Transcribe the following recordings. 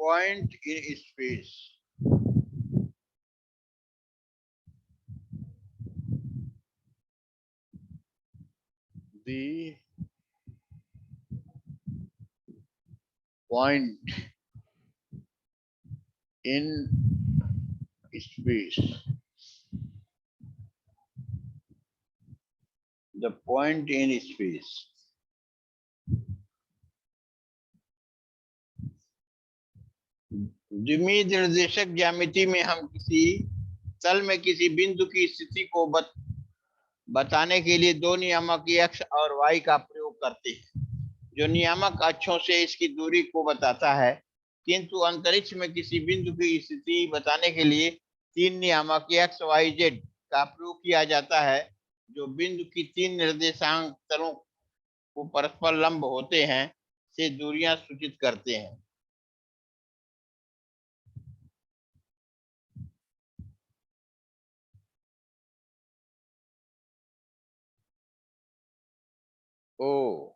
point in space. The point in space. The point in space. द्विमीय निर्देशक ज्यामिति में हम किसी तल में किसी बिंदु की स्थिति को बताने के लिए दो नियामक x और y का प्रयोग करते हैं, जो नियामक अक्षों से इसकी दूरी को बताता है, किंतु अंतरिक्ष में किसी बिंदु की स्थिति बताने के लिए तीन नियामक x, y, z का प्रयोग किया जाता है, जो बिंदु की तीन निर्देशांक तलों को परस्पर लंब होते हैं से दूरियां सूचित करते हैं। O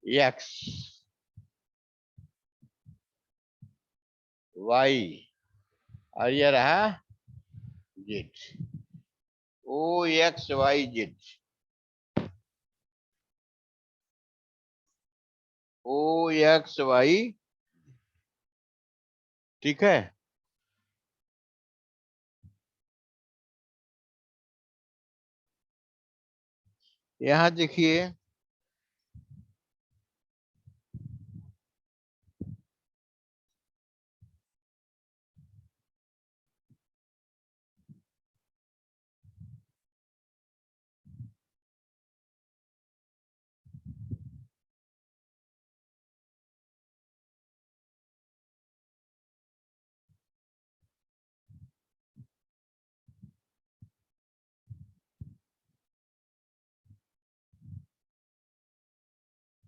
x y और यह रहा z। O x y z, O x y, ठीक है। यहां देखिए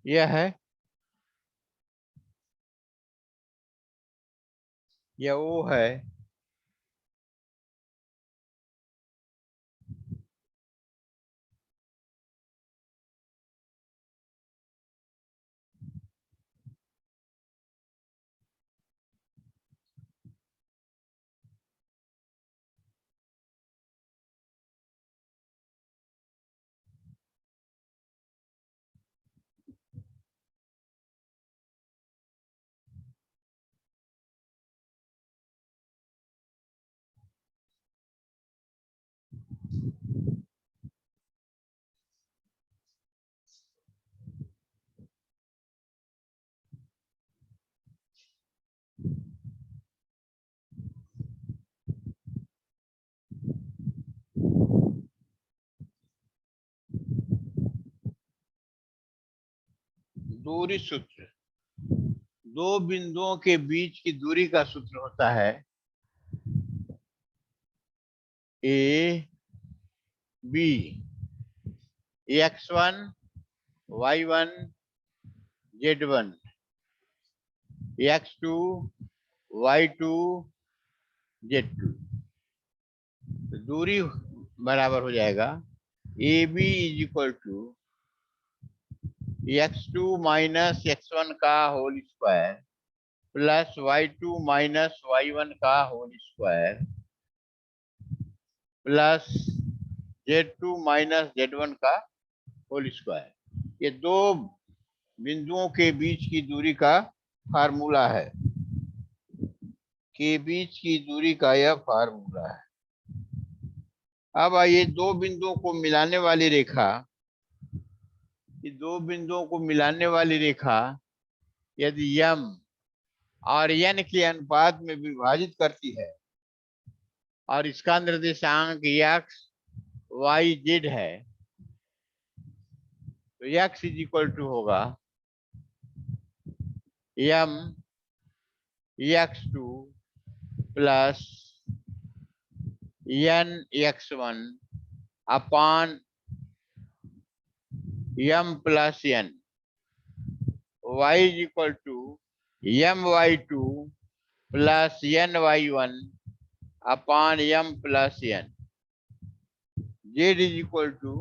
यह है, यह O है, दूरी सूत्र। दो बिंदुओं के बीच की दूरी का सूत्र होता है A B x1 y1 z1 x2 y2 z2। तो दूरी बराबर हो जाएगा AB is equal to x2 minus x1 का whole square plus y2 minus y1 का whole square plus z2 minus z1 का होल स्क्वायर। ये दो बिंदुओं के बीच की दूरी का फार्मूला है, के बीच की दूरी का यह फार्मूला है। अब आइए दो बिंदुओं को मिलाने वाली रेखा, दो बिंदुओं को मिलाने वाली रेखा यदि m और n के अनुपात में विभाजित करती है और इसका निर्देशांक x y z है, तो x इज इक्वल टू होगा m x2 plus n x1 upon m plus n। y is equal to m y2 plus n y1 upon m plus n। z is equal to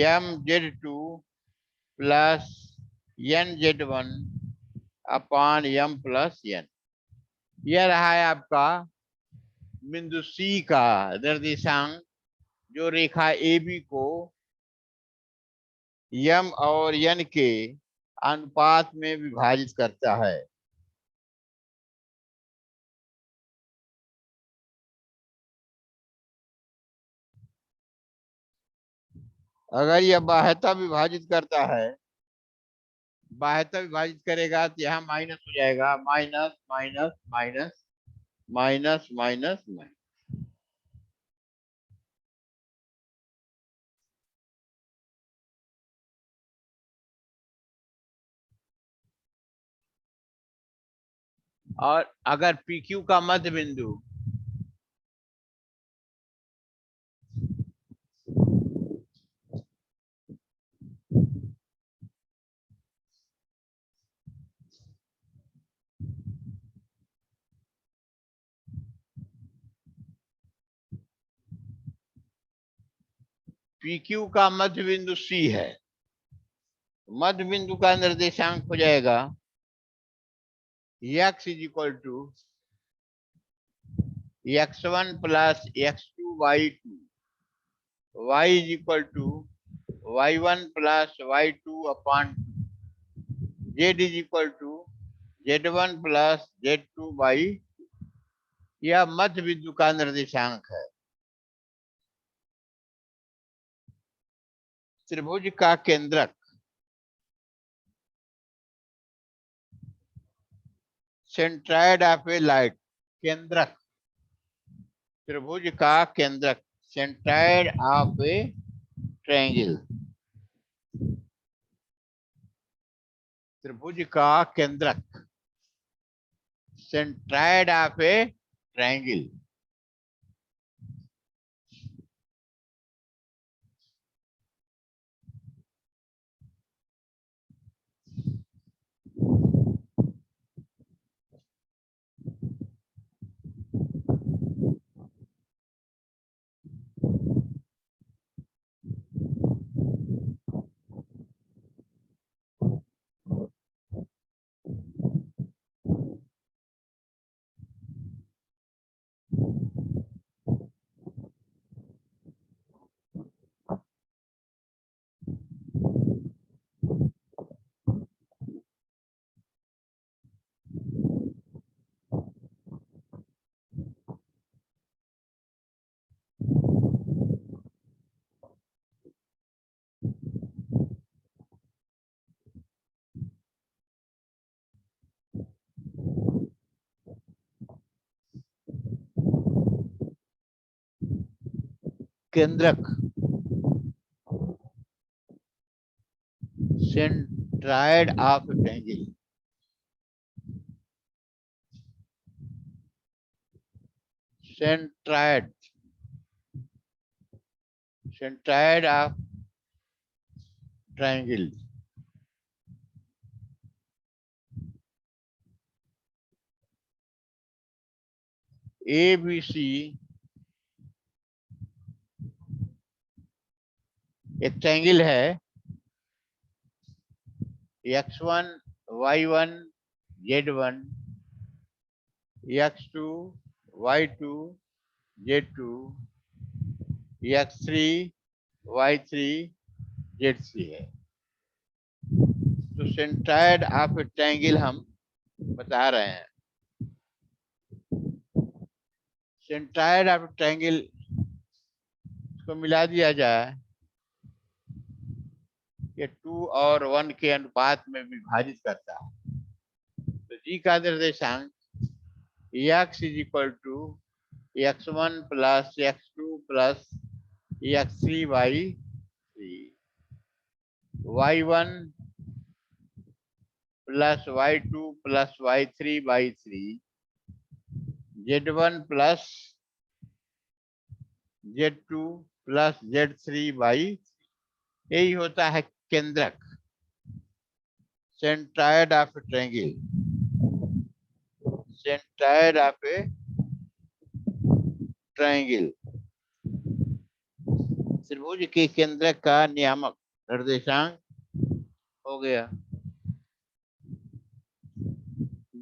m z2 plus n z1 upon m plus n। यह रहा है आपका बिंदु C का निर्देशांक, जो रेखा AB को m और n के अनुपात में विभाजित करता है। अगर यह बाह्यता विभाजित करता है, बाह्यता विभाजित करेगा तो यहाँ माइनस हो जाएगा, minus minus minus minus minus minus. और अगर PQ का मध्य बिंदु PQ का मध्य बिंदु C है, मध्य बिंदु का निर्देशांक हो जाएगा x is equal to x1 plus x2/2, y is equal to y1 plus y2 upon 2, z is equal to z1 plus z2/, यह मध्य बिंदु का निर्देशांक है। त्रिभुज का केंद्रक सेंट्रायड ऑफ ए लाइट, केंद्रक, त्रिभुज का केंद्रक सेंट्रायड ऑफ ए ट्रायंगल, त्रिभुज का केंद्रक सेंट्रायड ऑफ ए ट्रायंगल। केंद्रक centroid of triangle, centroid centroid of triangle. ABC एक ट्रायंगल है, x1 y1 z1, x2 y2 z2, x3 y3 z3 है। तो सेंट्रायड ऑफ ट्रायंगल हम बता रहे हैं। सेंट्रायड ऑफ ट्रायंगल को मिला दिया जाए, ये 2 और 1 के अनुपात में विभाजित करता है। तो जी का निर्देशांक x is equal to x1 plus x2 plus x3/3, y1 plus y2 plus y3/3, z1 plus z2 plus z3/3, यही होता है केंद्रक centroid of triangle, centroid of a triangle. त्रिभुज के केंद्रक का नियामक निर्देशांक हो गया।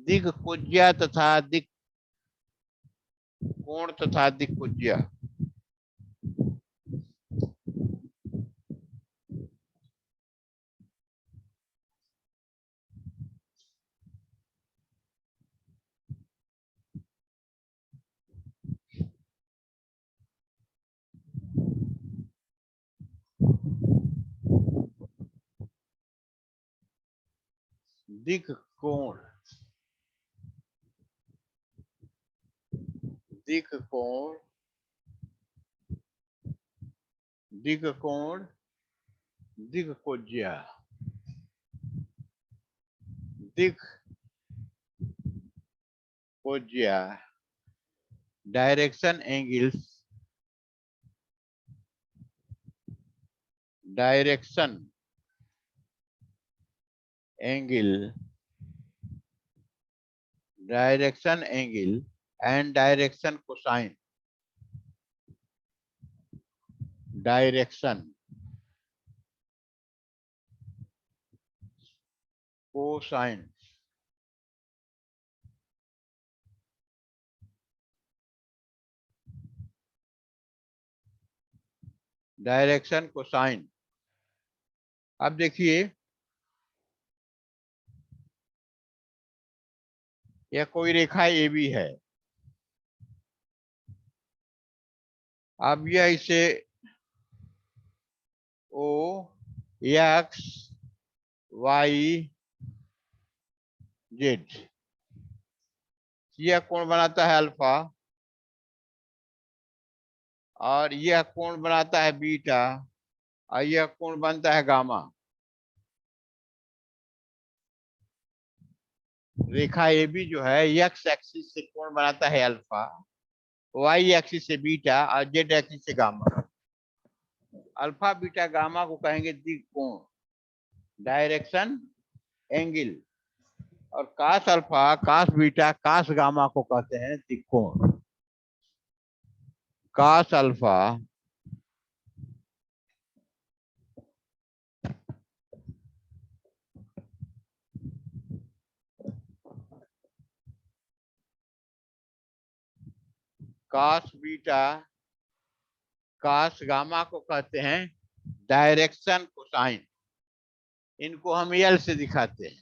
दिक्कुज्या तथा दिक् कोण तथा दिक्कुज्या। दिक् कोण, दिक् कोण, दिक् कोण, दिक्कुज्या। दिक्कुज्या direction angles, direction angle, direction angle and direction cosine, direction cosine, direction cosine. अब देखिए यह कोई रेखा ए बी है। अब यह इसे ओ एक्स वाई जेड, यह कोण बनाता है अल्फा और यह कोण बनाता है बीटा और यह कोण बनता है गामा। रेखा ए बी जो है एक्स एक्सिस से कोण बनाता है अल्फा, वाई एक्सिस से बीटा और जेड एक्सिस से गामा। अल्फा बीटा गामा को कहेंगे दिक्कोण, डायरेक्शन एंगल, और कास अल्फा कास बीटा कास गामा को कहते हैं दिक्कोण। कास अल्फा कास बीटा कास गामा को कहते हैं डायरेक्शन कोसाइन। इनको हम यल से दिखाते हैं,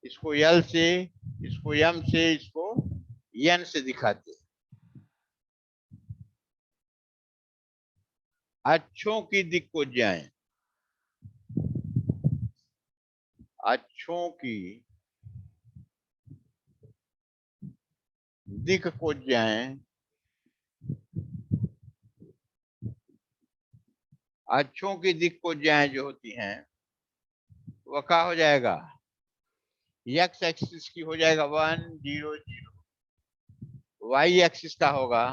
इसको यल से, इसको यम से, इसको यन से दिखाते हैं। अक्षों की दिक्कुज्याएं, अक्षों की दिक्कुज्याएं, अक्षों की दिक्कुज्याएं जो होती हैं वह क्या हो जाएगा, एक्स एक्सिस की हो जाएगा 1 0 0, वाई एक्सिस का होगा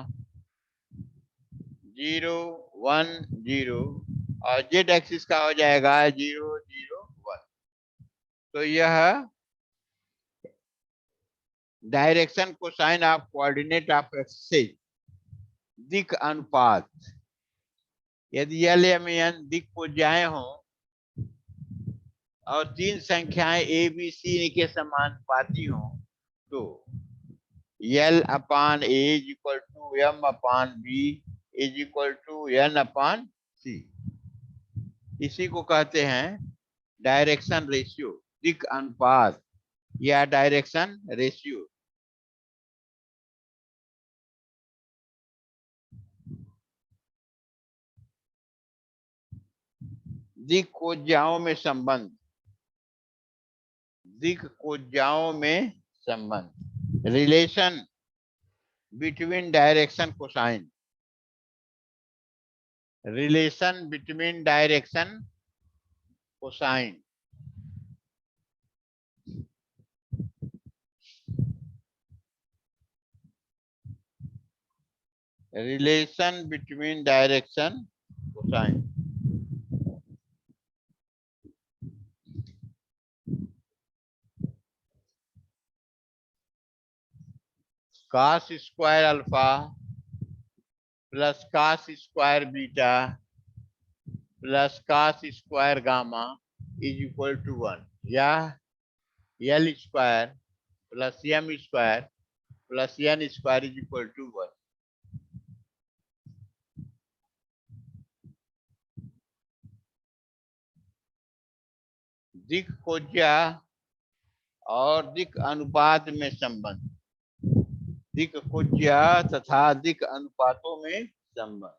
0 1 0 और जेड एक्सिस का हो जाएगा 0 0 1। तो यह direction cosine of coordinate of axis, दिक् अनुपात। यदि यल एम एन दिक्कुज्याएं हों और तीन संख्याएं ए बी सी के समानुपाती हों तो L upon A is equal to M upon B is equal to N upon C. इसी को कहते हैं डायरेक्शन रेशियो, दिक् अनुपात या डायरेक्शन रेशियो। दिक्कुज्याओं में संबंध, दिक्कुज्याओं में संबंध, relation between direction cosine, relation between direction cosine, relation between direction cosine. Cos square alpha plus cos square beta plus cos square gamma is equal to 1, या l square plus m square plus n square is equal to 1। दिक् कोज्या और दिक् अनुपात में संबंध, दिक् कोज्या तथा दिक् अनुपातों में संबंध।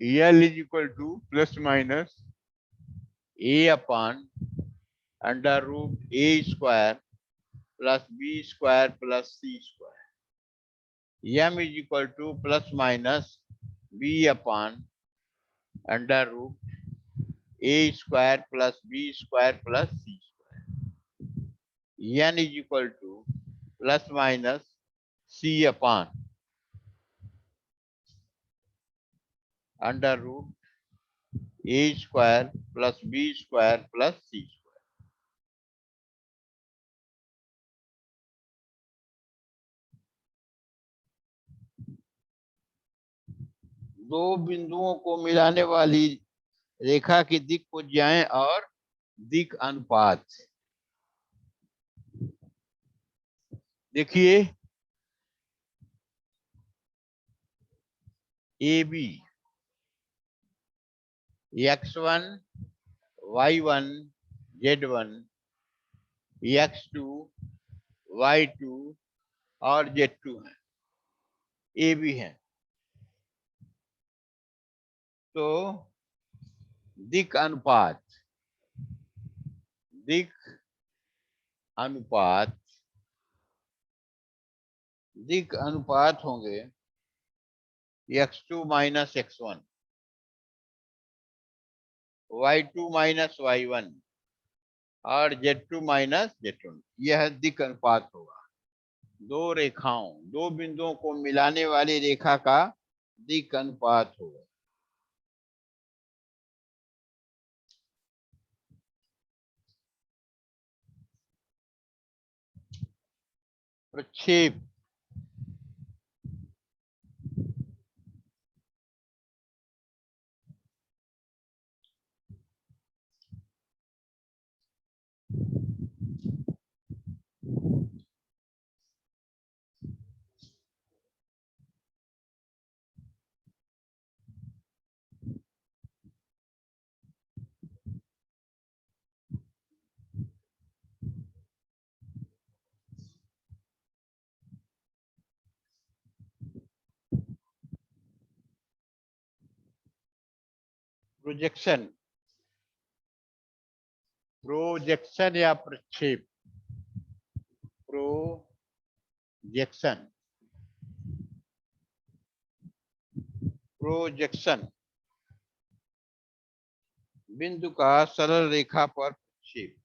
L is equal to plus minus a upon under root a square plus b square plus c square. M is equal to plus minus b upon under root a square plus b square plus c square. N is equal to plus minus c upon under root a square plus b square plus c square. दो बिंदुओं को मिलाने वाली रेखा की दिक् कोज्याएं और दिक् अनुपात। देखिए A B x1 y1 z1 x2 y2 और z2 है, ए बी है। तो दिक् अनुपात, दिक् अनुपात, दिक् अनुपात होंगे x2 minus x1 y2 minus y1 और z2 माइनस z1। यह दिक् अनुपात होगा। दो रेखाओं, दो बिंदुओं को मिलाने वाली रेखा का दिक् अनुपात होगा। प्रक्षेप, प्रोजेक्शन, प्रोजेक्शन या प्रक्षेप, प्रोजेक्शन, प्रोजेक्शन बिंदु का सरल रेखा पर प्रक्षेप।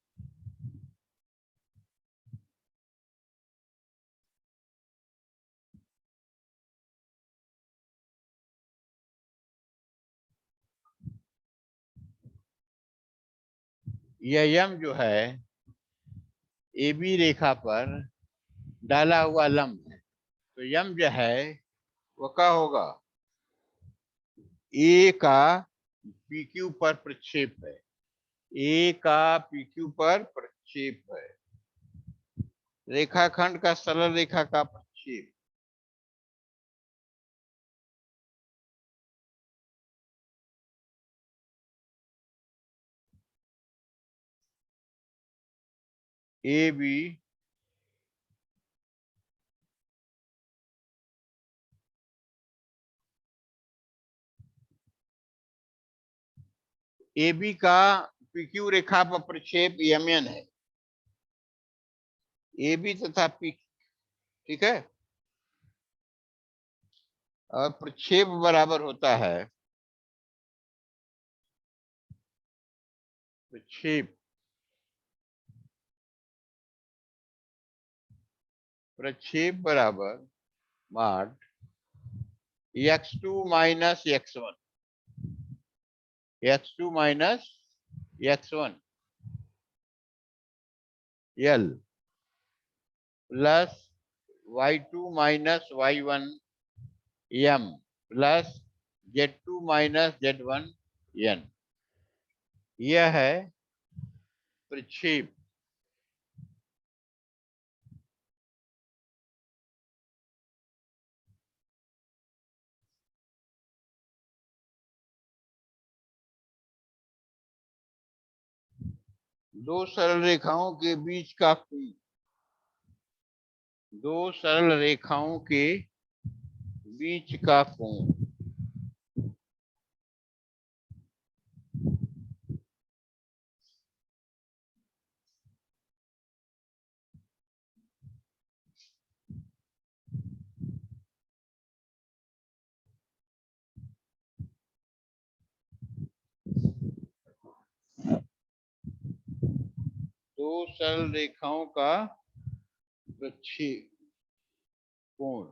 यह यम जो है ए बी रेखा पर डाला हुआ लंब है, तो यम जो है वो क्या होगा, ए का पी क्यू पर प्रक्षेप है, ए का पी क्यू पर प्रक्षेप है। रेखाखंड का सरल रेखा का प्रक्षेप। ए बी ए बी का पी क्यू रेखा पर प्रक्षेप यम एन है, ए बी तथा पी, ठीक है। और प्रक्षेप बराबर होता है, प्रक्षेप, प्रक्षेप बराबर माड x2 minus x1, x2 minus x1 L plus y2 minus y1 M plus z2 minus z1 N। यह है प्रक्षेप। दो सरल रेखाओं के बीच का कोण, दो सरल रेखाओं के बीच का कोण दो सरल रेखाओं का प्रक्षेप कोण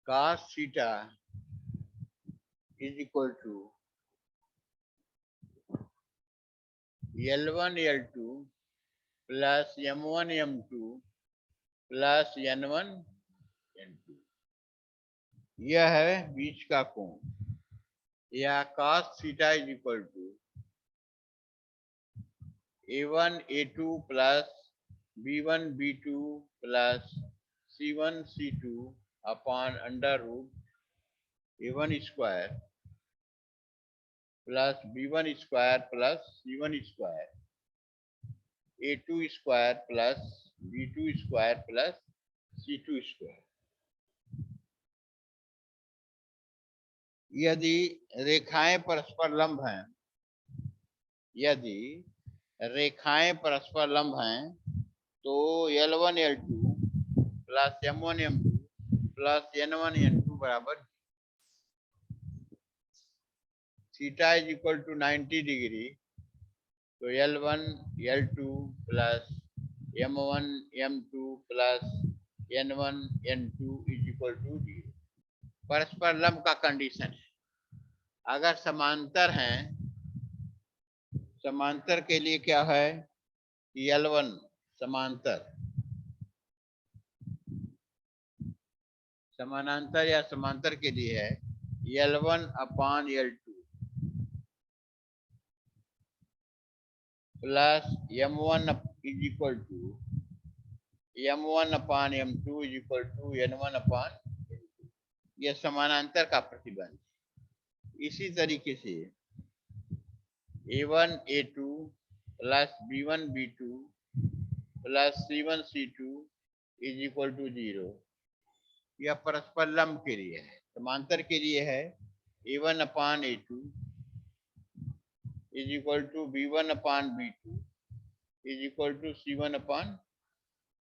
cos theta is equal to L1 L2 plus M1 M2 plus N1 N2। यह है बीच का कोण, या cos theta is equal to A1 A2 plus B1 B2 plus C1 C2 upon under root A1 square plus B1 square plus C1 square A2 square plus B2 square plus C2 square. यदि रेखाएं परस्पर लंब हैं, यदि रेखाएं परस्पर लंब हैं तो L1 L2 plus M1 M2 plus N1 N2 बराबर theta is equal to 90 degree, तो L1 L2 plus M1 M2 plus N1 N2 is equal to 0। परस्पर लंब का कंडीशन है। अगर समांतर हैं, समांतर के लिए क्या है कि L1 समांतर, समानांतर या समांतर के लिए है L1 upon L2 plus M1 is equal to M1 upon M2 is equal to N1 upon N2। यह समानांतर का प्रतिबंध। इसी तरीके से A1 A2 plus B1 B2 plus C1 C2 is equal to 0। यह परस्पर लंब के लिए है। समांतर के लिए है A1 upon A2 is equal to B1 upon B2 is equal to C1 upon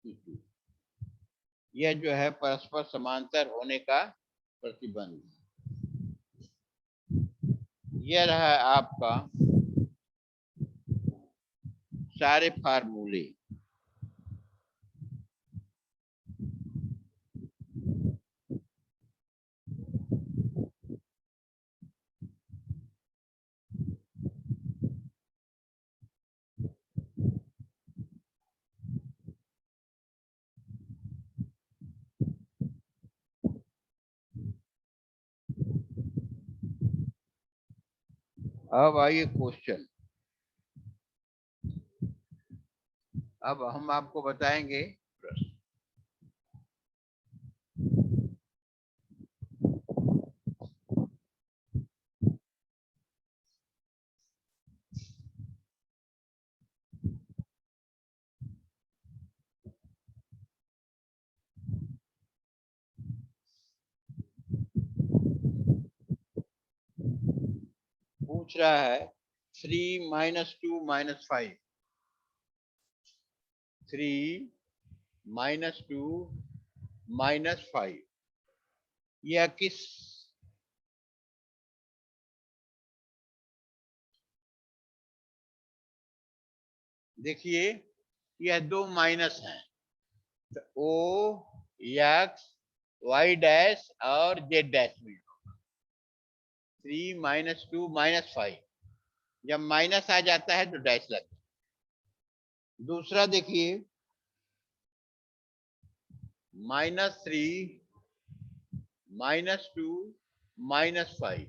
C2। यह जो है परस्पर समांतर होने का प्रतिबंध। यह रहा आपका सारे फार्मूले। अब आइए क्वेश्चन। अब हम आपको बताएंगे प्रश्न। पूछ रहा है 3 माइनस 2 माइनस 5, 3 माइनस 2 माइनस 5, यह किस देखिए यह दो माइनस हैं, तो O X Y डैश और Z डैश में 3 माइनस 2 माइनस 5, जब माइनस आ जाता है तो डैश लगता है। दूसरा देखिए -3 -2 -5।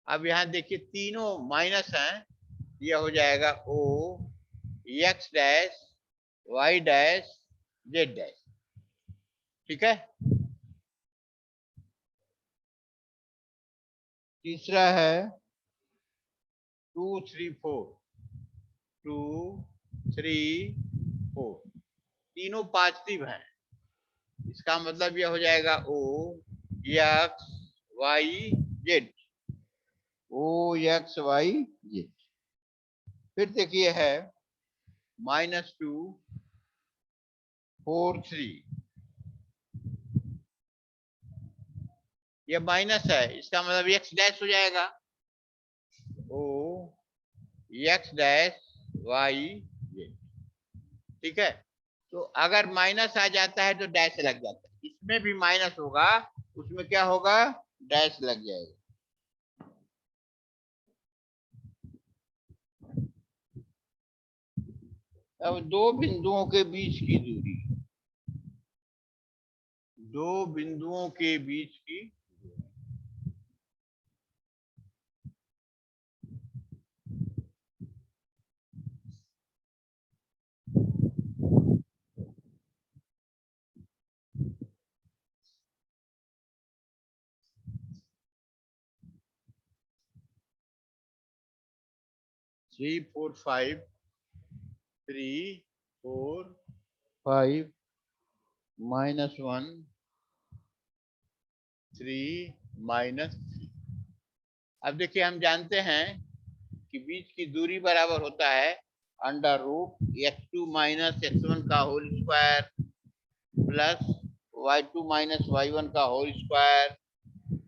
अब यहां देखिए तीनों माइनस हैं, यह हो जाएगा O X dash Y dash Z dash. ठीक है। तीसरा है 2 3 4, 2 3 4, तीनों पॉजिटिव हैं। इसका मतलब यह हो जाएगा O X Y Z, O X Y Z। फिर देखिए है -2 4 3, यह माइनस है, इसका मतलब x डैश हो जाएगा O X dash Y Z। ठीक है, तो अगर माइनस आ जाता है तो डैश लग जाता है, इसमें भी माइनस होगा, उसमें क्या होगा, डैश लग जाएगा। अब दो बिंदुओं के बीच की दूरी, दो बिंदुओं के बीच की 3 4 5 3 4 5 -1 3 -3। अब देखिए हम जानते हैं कि बीच की दूरी बराबर होता है √x2 - x1 का whole square plus y2 - y1 का whole square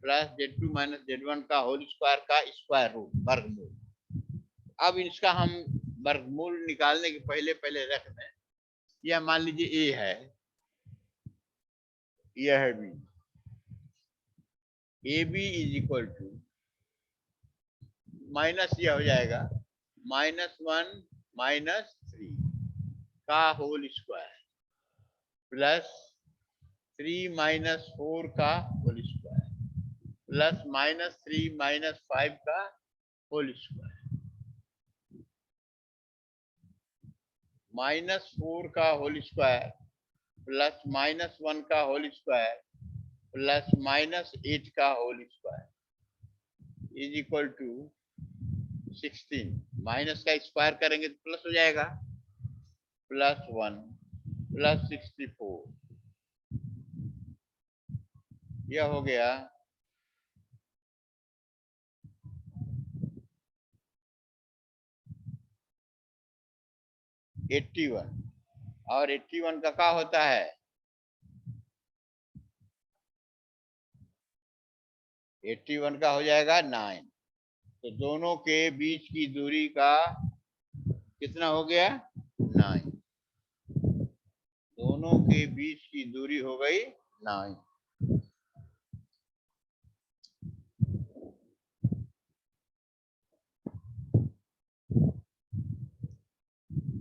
plus z2 - z1 का होल स्क्वायर का स्क्वायर रूट, वर्गमूल। अब इसका हम वर्गमूल निकालने के पहले पहले रख दें, यह मान लीजिए a है, यह है b, ab is equal to minus, यह हो जाएगा -1 -3 का होल स्क्वायर प्लस 3 - 4 का होल स्क्वायर प्लस -3 - 5 का होल स्क्वायर, -4 का होल स्क्वायर प्लस -1 का होल स्क्वायर प्लस -8 का whole square is equal to 16। Minus का स्क्वायर करेंगे तो प्लस हो जाएगा, +1 प्लस 64, यह हो गया 81। और 81 का क्या होता है, 81 का हो जाएगा 9। तो दोनों के बीच की दूरी का कितना हो गया, 9। दोनों के बीच की दूरी हो गई 9।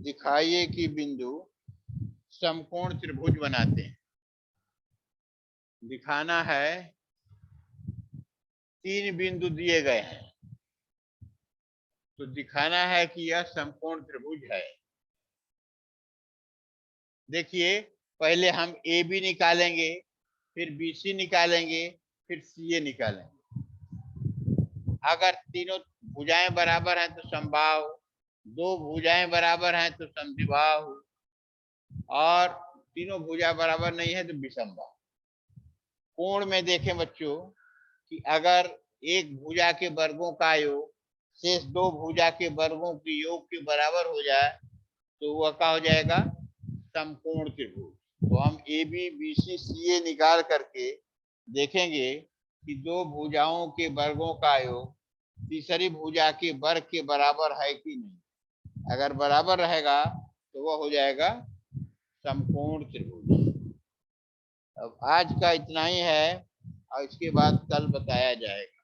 दिखाइए कि बिंदु समकोण त्रिभुज बनाते हैं। दिखाना है 3 बिंदु दिए गए हैं, तो दिखाना है कि यह समकोण त्रिभुज है। देखिए पहले हम ए बी निकालेंगे, फिर बी सी निकालेंगे, फिर सी ए निकालेंगे। अगर तीनों भुजाएं बराबर हैं तो समबाहु, दो भुजाएं बराबर हैं तो समद्विबाहु, और तीनों भुजा बराबर नहीं है तो विषमबाहु। कोण में देखें बच्चों कि अगर एक भुजा के वर्गों का योग शेष दो भुजा के वर्गों के योग के बराबर हो जाए तो वह क्या हो जाएगा, समकोण त्रिभुज। तो हम ए बी बी सी सी ए निकाल करके देखेंगे कि दो भुजाओं के वर्गों का योग तीसरी भुजा के वर्ग के बराबर है कि नहीं। अगर बराबर रहेगा तो वह हो जाएगा समकोण त्रिभुज। अब आज का इतना ही है और इसके बाद कल बताया जाएगा।